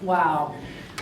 Wow.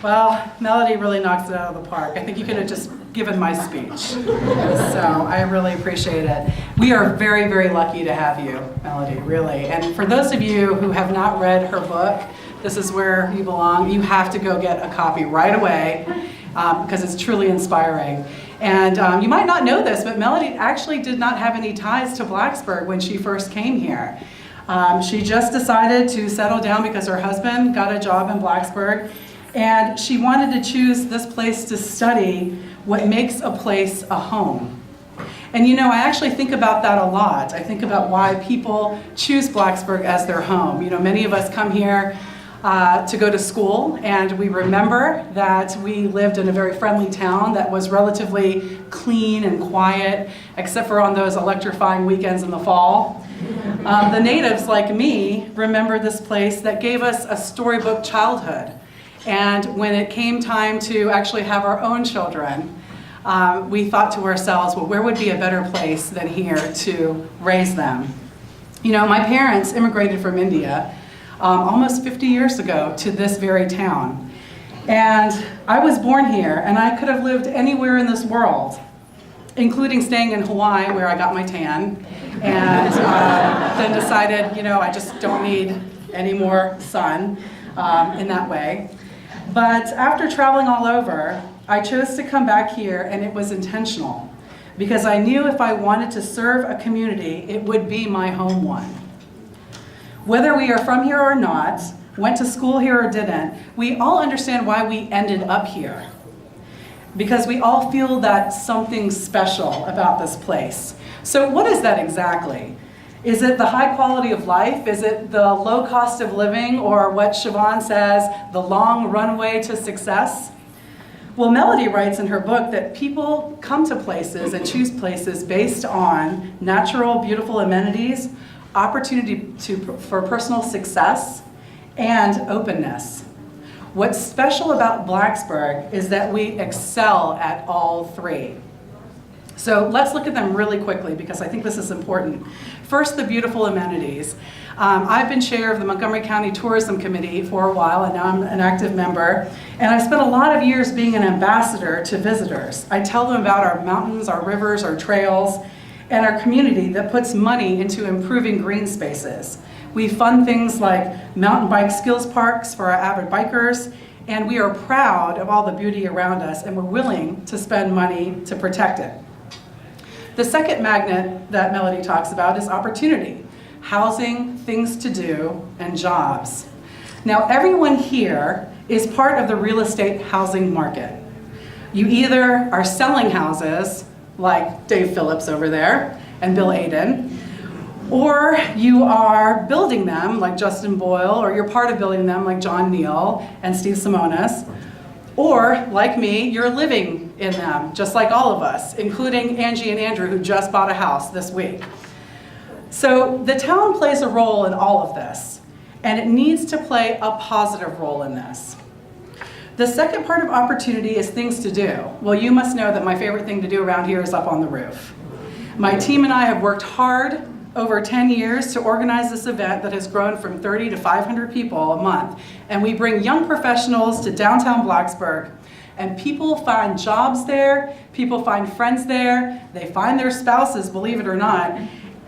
Well, Melody really knocks it out of the park. I think you could have just given my speech. So I really appreciate it. We are very, very lucky to have you, Melody, really. And for those of you who have not read her book, This Is Where You Belong, you have to go get a copy right away because it's truly inspiring. And you might not know this, but Melody actually did not have any ties to Blacksburg when she first came here. She just decided to settle down because her husband got a job in Blacksburg, and she wanted to choose this place to study what makes a place a home. And you know, I actually think about that a lot. I think about why people choose Blacksburg as their home. You know, many of us come here to go to school, and we remember that we lived in a very friendly town that was relatively clean and quiet, except for on those electrifying weekends in the fall. The natives, like me, remember this place that gave us a storybook childhood. And when it came time to actually have our own children, we thought to ourselves, well, where would be a better place than here to raise them? You know, my parents immigrated from India almost 50 years ago to this very town. And I was born here, and I could have lived anywhere in this world, including staying in Hawaii, where I got my tan, and then decided, you know, I just don't need any more sun in that way. But after traveling all over, I chose to come back here, and it was intentional, because I knew if I wanted to serve a community, it would be my home one. Whether we are from here or not, went to school here or didn't, we all understand why we ended up here. Because we all feel that something special about this place. So what is that exactly? Is it the high quality of life? Is it the low cost of living? Or what Siobhan says, the long runway to success? Well, Melody writes in her book that people come to places and choose places based on natural, beautiful amenities, opportunity for personal success, and openness. What's special about Blacksburg is that we excel at all three. So let's look at them really quickly because I think this is important. First, the beautiful amenities. I've been chair of the Montgomery County Tourism Committee for a while, and now I'm an active member. And I've spent a lot of years being an ambassador to visitors. I tell them about our mountains, our rivers, our trails, and our community that puts money into improving green spaces. We fund things like mountain bike skills parks for our avid bikers, and we are proud of all the beauty around us, and we're willing to spend money to protect it. The second magnet that Melody talks about is opportunity, housing, things to do, and jobs. Now, everyone here is part of the real estate housing market. You either are selling houses, like Dave Phillips over there, and Bill Aiden, or you are building them, like Justin Boyle, or you're part of building them, like John Neal and Steve Simonis, or, like me, you're living in them, just like all of us, including Angie and Andrew, who just bought a house this week. So the town plays a role in all of this, and it needs to play a positive role in this. The second part of opportunity is things to do. Well, you must know that my favorite thing to do around here is up on the roof. My team and I have worked hard over 10 years to organize this event that has grown from 30 to 500 people a month. And we bring young professionals to downtown Blacksburg. And people find jobs there, people find friends there, they find their spouses, believe it or not.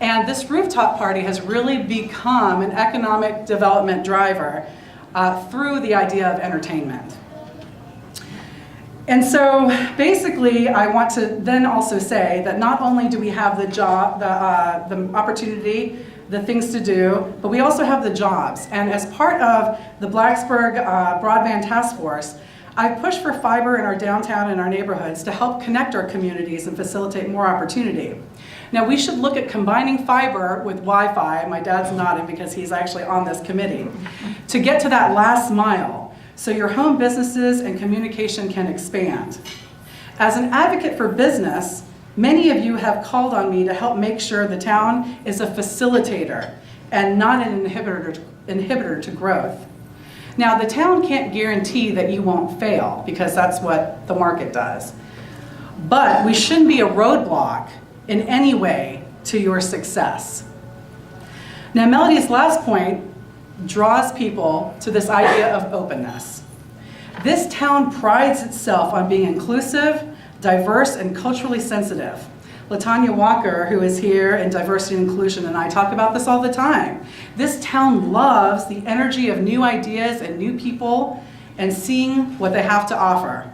And this rooftop party has really become an economic development driver through the idea of entertainment. And so basically, I want to then also say that not only do we have the job, the opportunity, the things to do, but we also have the jobs. And as part of the Blacksburg Broadband Task Force, I've pushed for fiber in our downtown and our neighborhoods to help connect our communities and facilitate more opportunity. Now, we should look at combining fiber with Wi-Fi. My dad's nodding because he's actually on this committee, to get to that last mile, so your home businesses and communication can expand. As an advocate for business, many of you have called on me to help make sure the town is a facilitator and not an inhibitor to growth. Now, the town can't guarantee that you won't fail, because that's what the market does. But we shouldn't be a roadblock in any way to your success. Now, Melody's last point draws people to this idea of openness. This town prides itself on being inclusive, diverse, and culturally sensitive. LaTanya Walker, who is here in Diversity and Inclusion, and I talk about this all the time. This town loves the energy of new ideas and new people and seeing what they have to offer.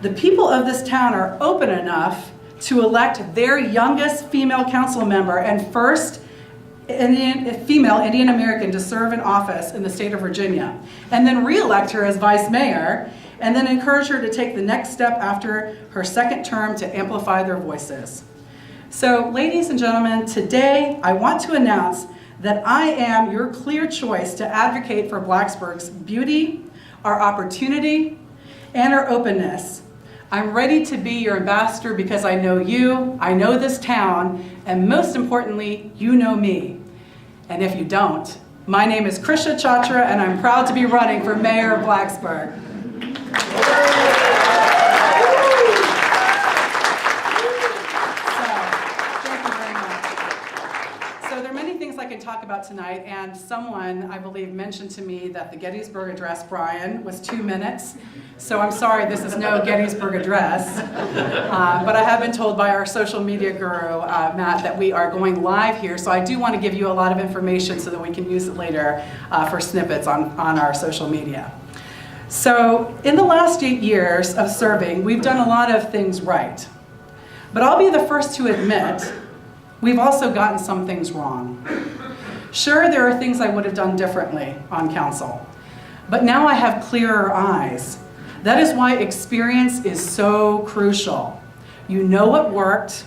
The people of this town are open enough to elect their youngest female council member and first female Indian American to serve in office in the state of Virginia, and then re-elect her as vice mayor, and then encourage her to take the next step after her second term to amplify their voices. So, ladies and gentlemen, today I want to announce that I am your clear choice to advocate for Blacksburg's beauty, our opportunity, and our openness. I'm ready to be your ambassador because I know you, I know this town, and most importantly, you know me. And if you don't, my name is Krisha Chachra, and I'm proud to be running for mayor of Blacksburg. I can talk about tonight, and someone, I believe, mentioned to me that the Gettysburg Address, Brian, was 2 minutes. So I'm sorry, this is no Gettysburg Address. But I have been told by our social media guru, Matt, that we are going live here. So I do want to give you a lot of information so that we can use it later for snippets on our social media. So in the last 8 years of serving, we've done a lot of things right. But I'll be the first to admit we've also gotten some things wrong. Sure, there are things I would have done differently on council, but now I have clearer eyes. That is why experience is so crucial. You know what worked,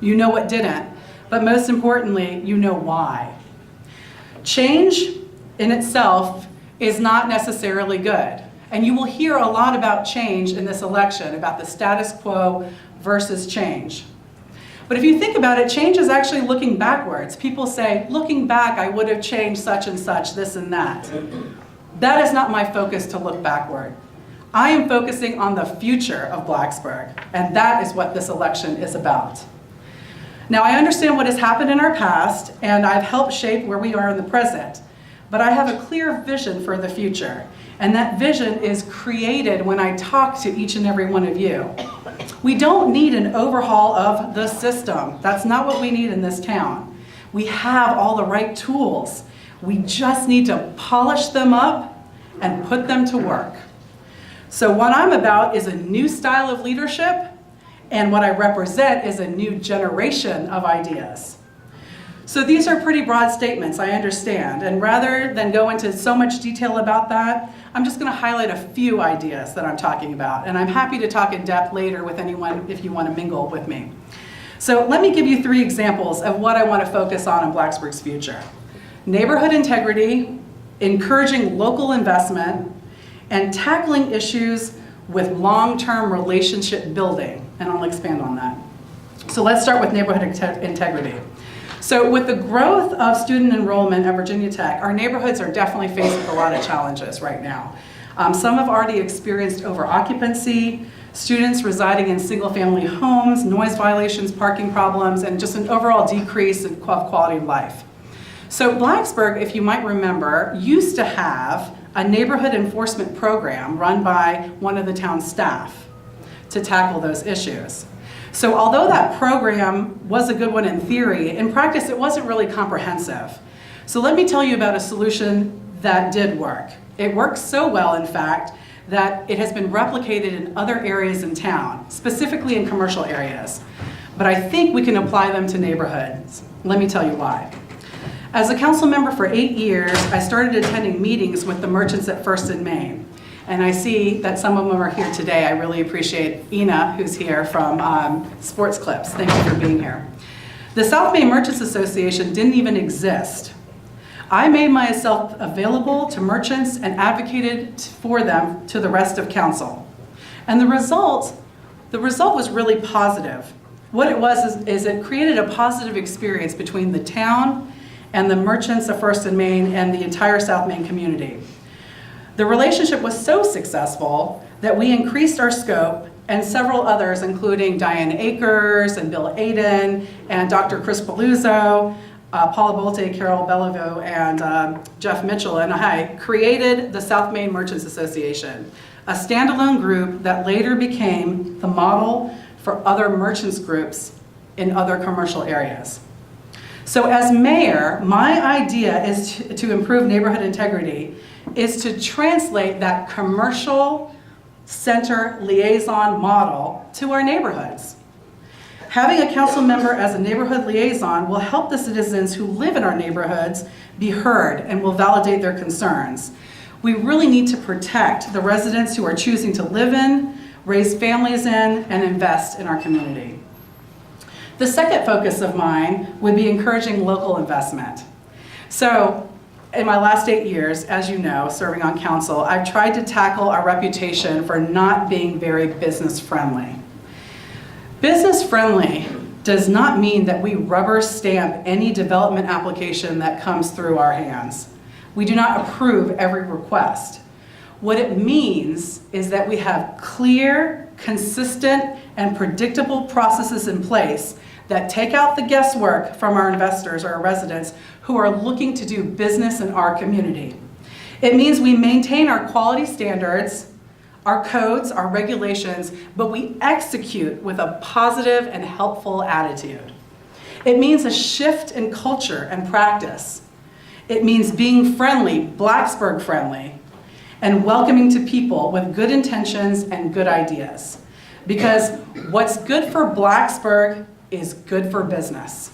you know what didn't, but most importantly, you know why. Change in itself is not necessarily good, and you will hear a lot about change in this election, about the status quo versus change. But if you think about it, change is actually looking backwards. People say, looking back, I would have changed such and such, this and that. That is not my focus to look backward. I am focusing on the future of Blacksburg, and that is what this election is about. Now, I understand what has happened in our past, and I've helped shape where we are in the present, but I have a clear vision for the future, and that vision is created when I talk to each and every one of you. We don't need an overhaul of the system. That's not what we need in this town. We have all the right tools. We just need to polish them up and put them to work. So what I'm about is a new style of leadership, and what I represent is a new generation of ideas. So these are pretty broad statements, I understand, and rather than go into so much detail about that, I'm just going to highlight a few ideas that I'm talking about, and I'm happy to talk in depth later with anyone if you want to mingle with me. So let me give you 3 examples of what I want to focus on in Blacksburg's future. Neighborhood integrity, encouraging local investment, and tackling issues with long-term relationship building, and I'll expand on that. So let's start with neighborhood integrity. So with the growth of student enrollment at Virginia Tech, our neighborhoods are definitely faced with a lot of challenges right now. Some have already experienced over-occupancy, students residing in single-family homes, noise violations, parking problems, and just an overall decrease in quality of life. So Blacksburg, if you might remember, used to have a neighborhood enforcement program run by one of the town's staff to tackle those issues. So although that program was a good one in theory, in practice it wasn't really comprehensive. So let me tell you about a solution that did work. It works so well, in fact, that it has been replicated in other areas in town, specifically in commercial areas. But I think we can apply them to neighborhoods. Let me tell you why. As a council member for 8 years, I started attending meetings with the merchants at First and Main. And I see that some of them are here today. I really appreciate Ina, who's here from Sports Clips. Thank you for being here. The South Main Merchants Association didn't even exist. I made myself available to merchants and advocated for them to the rest of council. And the result was really positive. What it was is it created a positive experience between the town and the merchants of First and Main and the entire South Main community. The relationship was so successful that we increased our scope, and several others, including Diane Akers and Bill Aiden and Dr. Chris Paluzzo, Paula Bolte, Carol Bellevue, and Jeff Mitchell and I created the South Main Merchants Association. a standalone group that later became the model for other merchants groups in other commercial areas. So as mayor, my idea is to improve neighborhood integrity is to translate that commercial center liaison model to our neighborhoods. Having a council member as a neighborhood liaison will help the citizens who live in our neighborhoods be heard and will validate their concerns. We really need to protect the residents who are choosing to live in, raise families in, and invest in our community. The second focus of mine would be encouraging local investment. So, in my last 8 years, as you know, serving on council, I've tried to tackle our reputation for not being very business friendly. Business friendly does not mean that we rubber stamp any development application that comes through our hands. We do not approve every request. What it means is that we have clear, consistent, and predictable processes in place that take out the guesswork from our investors or our residents who are looking to do business in our community. It means we maintain our quality standards, our codes, our regulations, but we execute with a positive and helpful attitude. It means a shift in culture and practice. It means being friendly, Blacksburg friendly, and welcoming to people with good intentions and good ideas. Because what's good for Blacksburg is good for business.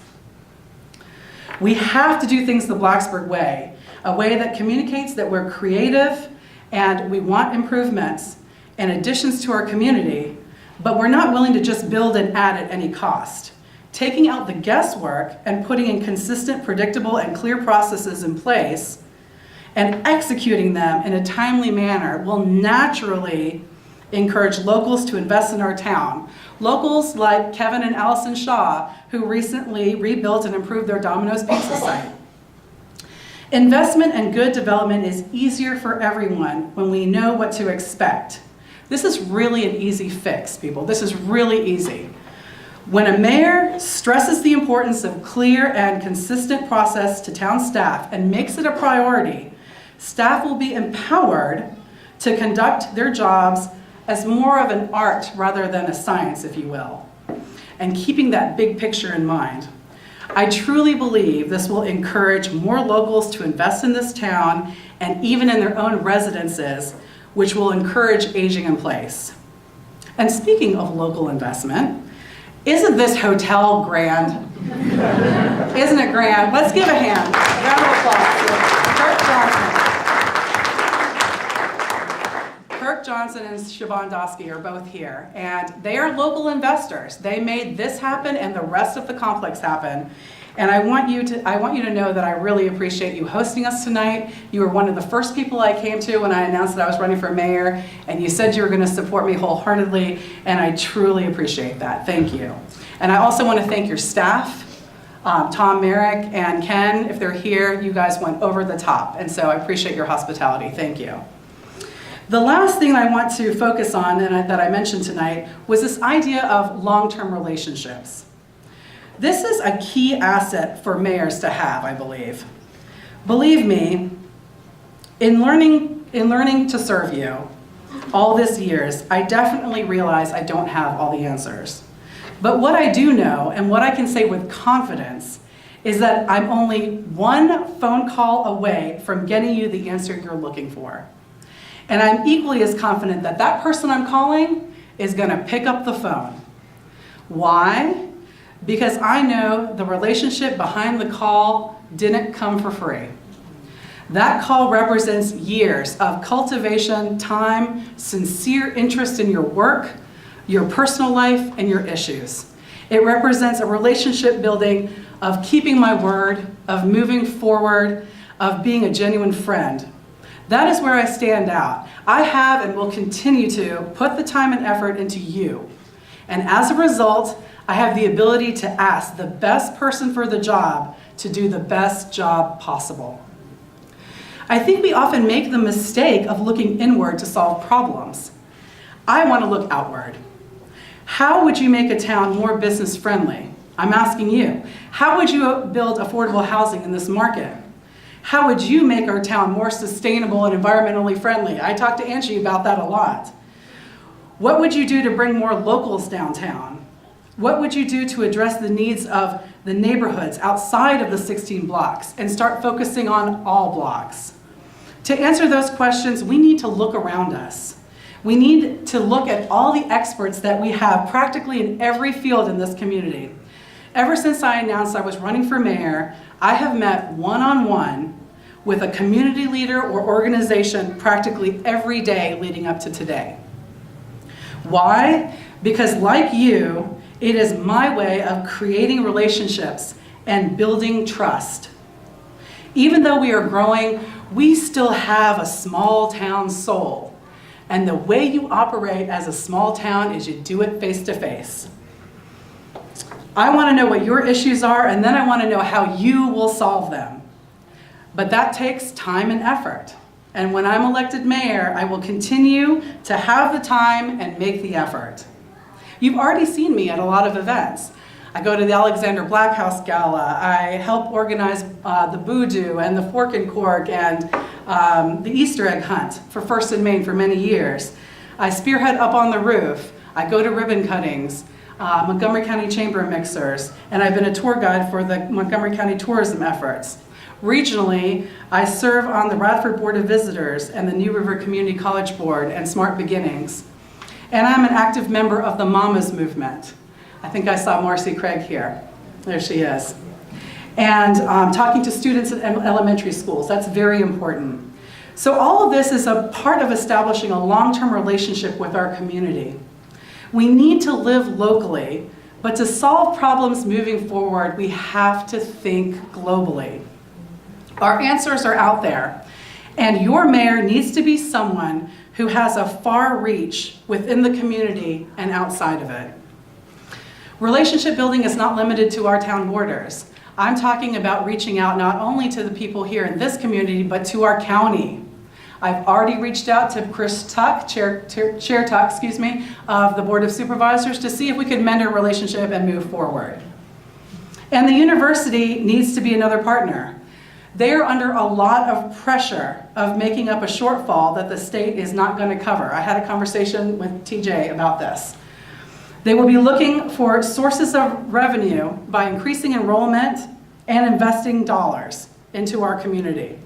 We have to do things the Blacksburg way, a way that communicates that we're creative and we want improvements and additions to our community, but we're not willing to just build and add at any cost. Taking out the guesswork and putting in consistent, predictable, and clear processes in place and executing them in a timely manner will naturally encourage locals to invest in our town. Locals like Kevin and Allison Shaw, who recently rebuilt and improved their Domino's Pizza site. Investment and good development is easier for everyone when we know what to expect. This is really an easy fix, people. This is really easy. When a mayor stresses the importance of clear and consistent process to town staff and makes it a priority, staff will be empowered to conduct their jobs as more of an art rather than a science, if you will, and keeping that big picture in mind. I truly believe this will encourage more locals to invest in this town and even in their own residences, which will encourage aging in place. And speaking of local investment, isn't this hotel grand? Isn't it grand? Let's give a hand. Round of applause. Kirk Johnson and Siobhan Dosky are both here, and they are local investors. They made this happen and the rest of the complex happen. And I want you to know that I really appreciate you hosting us tonight. You were one of the first people I came to when I announced that I was running for mayor, and you said you were going to support me wholeheartedly, and I truly appreciate that. Thank you. And I also want to thank your staff, Tom Merrick and Ken. If they're here, you guys went over the top, and so I appreciate your hospitality. Thank you. The last thing I want to focus on that I mentioned tonight was this idea of long-term relationships. This is a key asset for mayors to have, I believe. Believe me, in learning to serve you all these years, I definitely realize I don't have all the answers. But what I do know, and what I can say with confidence, is that I'm only one phone call away from getting you the answer you're looking for. And I'm equally as confident that that person I'm calling is going to pick up the phone. Why? Because I know the relationship behind the call didn't come for free. That call represents years of cultivation, time, sincere interest in your work, your personal life, and your issues. It represents a relationship building of keeping my word, of moving forward, of being a genuine friend. That is where I stand out. I have and will continue to put the time and effort into you. And as a result, I have the ability to ask the best person for the job to do the best job possible. I think we often make the mistake of looking inward to solve problems. I want to look outward. How would you make a town more business friendly? I'm asking you. How would you build affordable housing in this market? How would you make our town more sustainable and environmentally friendly? I talked to Angie about that a lot. What would you do to bring more locals downtown? What would you do to address the needs of the neighborhoods outside of the 16 blocks and start focusing on all blocks? To answer those questions, we need to look around us. We need to look at all the experts that we have practically in every field in this community. Ever since I announced I was running for mayor, I have met one-on-one with a community leader or organization practically every day leading up to today. Why? Because like you, it is my way of creating relationships and building trust. Even though we are growing, we still have a small town soul. And the way you operate as a small town is you do it face to face. I want to know what your issues are, and then I want to know how you will solve them. But that takes time and effort. And when I'm elected mayor, I will continue to have the time and make the effort. You've already seen me at a lot of events. I go to the Alexander Black House Gala. I help organize the Voodoo and the Fork and Cork and the Easter egg hunt for First and Main for many years. I spearhead up on the roof. I go to ribbon cuttings, Montgomery County Chamber Mixers, and I've been a tour guide for the Montgomery County tourism efforts. Regionally, I serve on the Radford Board of Visitors and the New River Community College Board and Smart Beginnings. And I'm an active member of the Mamas movement. I think I saw Marcy Craig here. There she is. And talking to students at elementary schools, that's very important. So all of this is a part of establishing a long-term relationship with our community. We need to live locally, but to solve problems moving forward, we have to think globally. Our answers are out there, and your mayor needs to be someone who has a far reach within the community and outside of it. Relationship building is not limited to our town borders. I'm talking about reaching out not only to the people here in this community, but to our county. I've already reached out to Chris Tuck, Chair Tuck, of the Board of Supervisors to see if we could mend our relationship and move forward. And the university needs to be another partner. They are under a lot of pressure of making up a shortfall that the state is not going to cover. I had a conversation with TJ about this. They will be looking for sources of revenue by increasing enrollment and investing dollars into our community.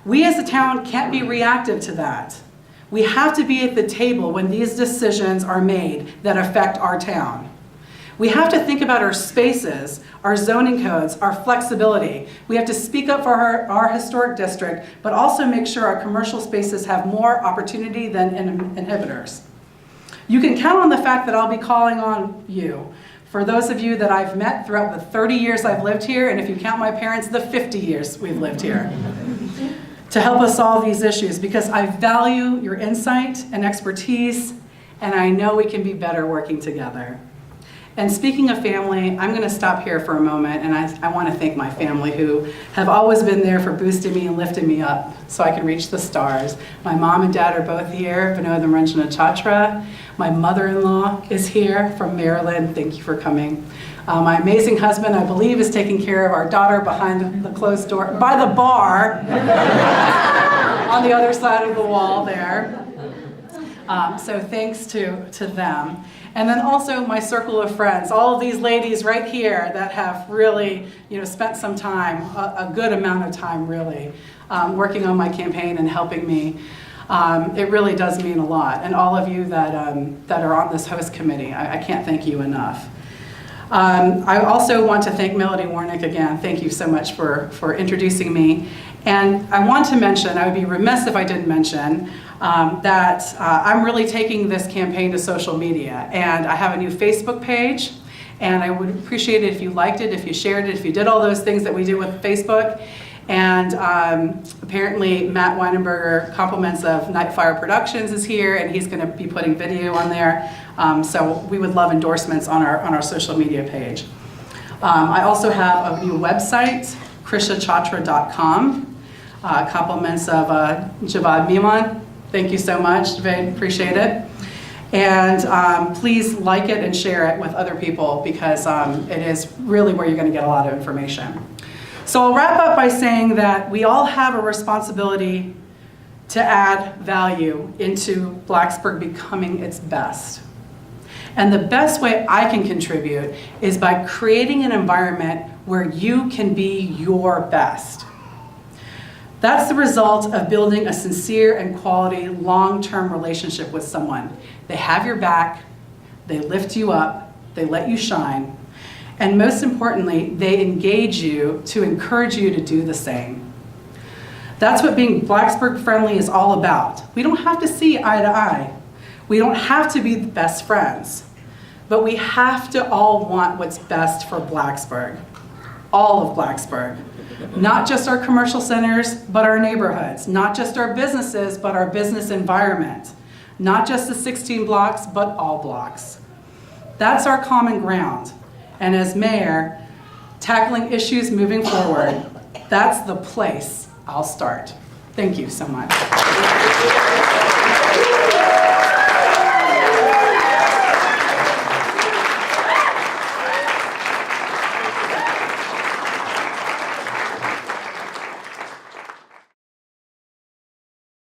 We as a town can't be reactive to that. We have to be at the table when these decisions are made that affect our town. We have to think about our spaces, our zoning codes, our flexibility. We have to speak up for our historic district, but also make sure our commercial spaces have more opportunity than inhibitors. You can count on the fact that I'll be calling on you. For those of you that I've met throughout the 30 years I've lived here, and if you count my parents, the 50 years we've lived here, to help us solve these issues, because I value your insight and expertise, and I know we can be better working together. And speaking of family, I'm going to stop here for a moment, and I want to thank my family who have always been there for boosting me and lifting me up so I can reach the stars. My mom and dad are both here, Vinod and Krisha Chachra. My mother-in-law is here from Maryland. Thank you for coming. My amazing husband, I believe, is taking care of our daughter behind the closed door, by the bar, on the other side of the wall there. So thanks to them. And then also my circle of friends, all of these ladies right here that have really, spent some time, a good amount of time really, working on my campaign and helping me. It really does mean a lot. And all of you that are on this host committee, I can't thank you enough. I also want to thank Melody Warnick again. Thank you so much for introducing me. And I want to mention, I would be remiss if I didn't mention, that I'm really taking this campaign to social media. And I have a new Facebook page, and I would appreciate it if you liked it, if you shared it, if you did all those things that we do with Facebook. And apparently Matt Weinenberger, Compliments of Nightfire Productions, is here, and he's going to be putting video on there. So we would love endorsements on our social media page. I also have a new website, KrishaChachra.com. Compliments of Javad Miman. Thank you so much, Javad, appreciate it. And please like it and share it with other people, because it is really where you're going to get a lot of information. So I'll wrap up by saying that we all have a responsibility to add value into Blacksburg becoming its best. And the best way I can contribute is by creating an environment where you can be your best. That's the result of building a sincere and quality long-term relationship with someone. They have your back, they lift you up, they let you shine, and most importantly, they engage you to encourage you to do the same. That's what being Blacksburg friendly is all about. We don't have to see eye to eye. We don't have to be the best friends, but we have to all want what's best for Blacksburg, all of Blacksburg. Not just our commercial centers, but our neighborhoods. Not just our businesses, but our business environment. Not just the 16 blocks, but all blocks. That's our common ground. And as mayor, tackling issues moving forward, that's the place I'll start. Thank you so much.